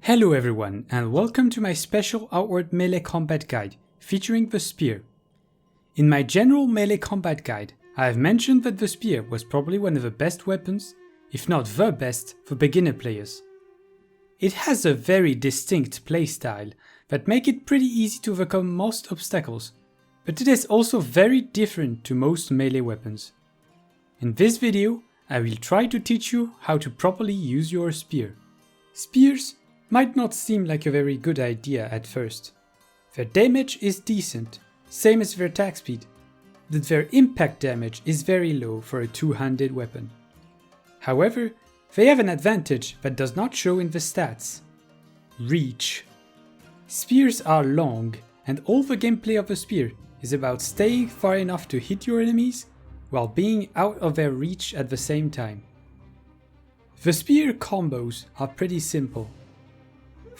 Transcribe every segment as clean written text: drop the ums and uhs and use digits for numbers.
Hello everyone and welcome to my special outward melee combat guide featuring the spear. In my general melee combat guide, I have mentioned that the spear was probably one of the best weapons, if not the best, for beginner players. It has a very distinct playstyle that make it pretty easy to overcome most obstacles, but it is also very different to most melee weapons. In this video, I will try to teach you how to properly use your spear. Spears might not seem like a very good idea at first. Their damage is decent, same as their attack speed, but their impact damage is very low for a two-handed weapon. However, they have an advantage that does not show in the stats. Reach. Spears are long, and all the gameplay of a spear is about staying far enough to hit your enemies while being out of their reach at the same time. The spear combos are pretty simple.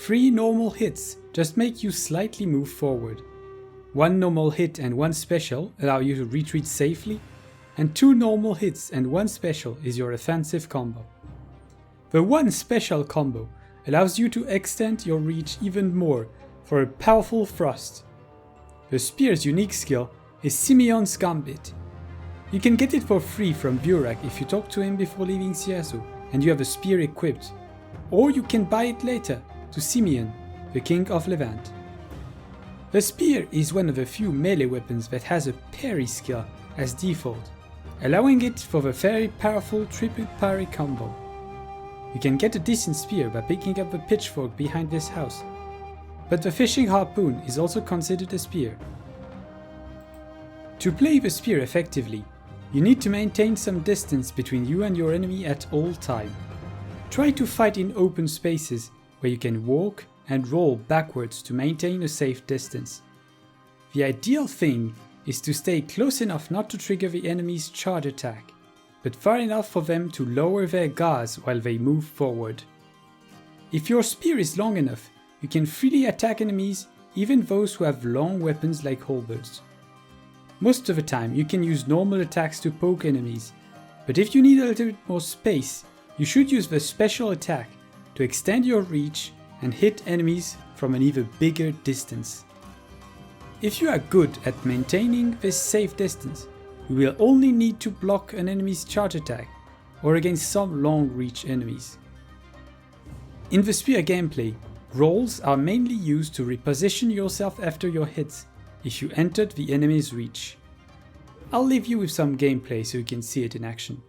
3 normal hits just make you slightly move forward. 1 normal hit and 1 special allow you to retreat safely, and 2 normal hits and 1 special is your offensive combo. The 1 special combo allows you to extend your reach even more for a powerful thrust. The spear's unique skill is Simeon's Gambit. You can get it for free from Burak if you talk to him before leaving Siasu and you have a spear equipped, or you can buy it later to Simeon, the King of Levant. The spear is one of the few melee weapons that has a parry skill as default, allowing it for the very powerful triple parry combo. You can get a decent spear by picking up the pitchfork behind this house, but the fishing harpoon is also considered a spear. To play the spear effectively, you need to maintain some distance between you and your enemy at all time. Try to fight in open spaces where you can walk and roll backwards to maintain a safe distance. The ideal thing is to stay close enough not to trigger the enemy's charge attack, but far enough for them to lower their guards while they move forward. If your spear is long enough, you can freely attack enemies, even those who have long weapons like halberds. Most of the time you can use normal attacks to poke enemies, but if you need a little bit more space, you should use the special attack to extend your reach and hit enemies from an even bigger distance. If you are good at maintaining this safe distance, you will only need to block an enemy's charge attack or against some long reach enemies. In the spear gameplay, rolls are mainly used to reposition yourself after your hits if you entered the enemy's reach. I'll leave you with some gameplay so you can see it in action.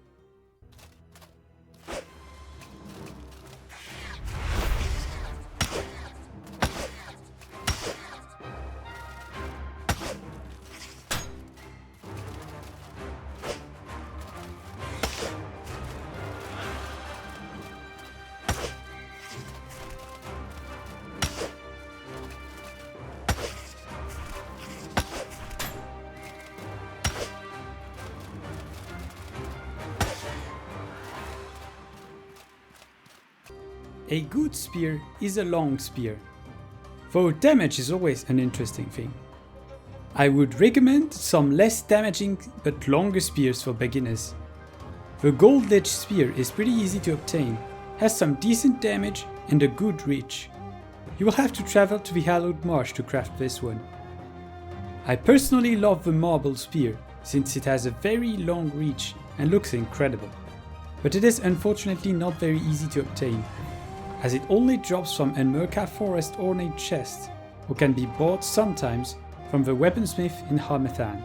A good spear is a long spear, though damage is always an interesting thing. I would recommend some less damaging but longer spears for beginners. The Gold Edge spear is pretty easy to obtain, has some decent damage and a good reach. You will have to travel to the Hallowed Marsh to craft this one. I personally love the Marble spear since it has a very long reach and looks incredible, but it is unfortunately not very easy to obtain, as it only drops from Enmerka Forest ornate chests, or can be bought sometimes from the weaponsmith in Harmathan.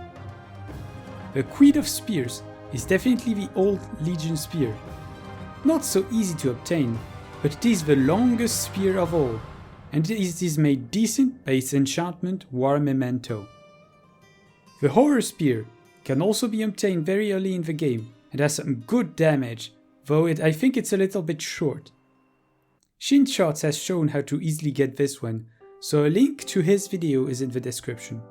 The Queen of Spears is definitely the old Legion spear. Not so easy to obtain, but it is the longest spear of all, and it is made decent by its enchantment War Memento. The Horror spear can also be obtained very early in the game and has some good damage, though I think it's a little bit short. Shinshots has shown how to easily get this one, so a link to his video is in the description.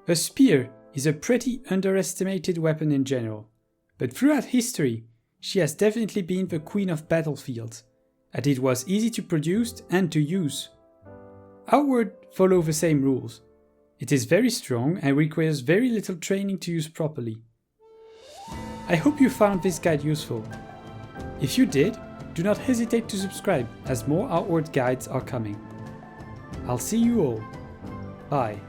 A spear is a pretty underestimated weapon in general, but throughout history she has definitely been the queen of battlefields, as it was easy to produce and to use. Outward follow the same rules. It is very strong and requires very little training to use properly. I hope you found this guide useful. If you did, do not hesitate to subscribe as more outward guides are coming. I'll see you all. Bye.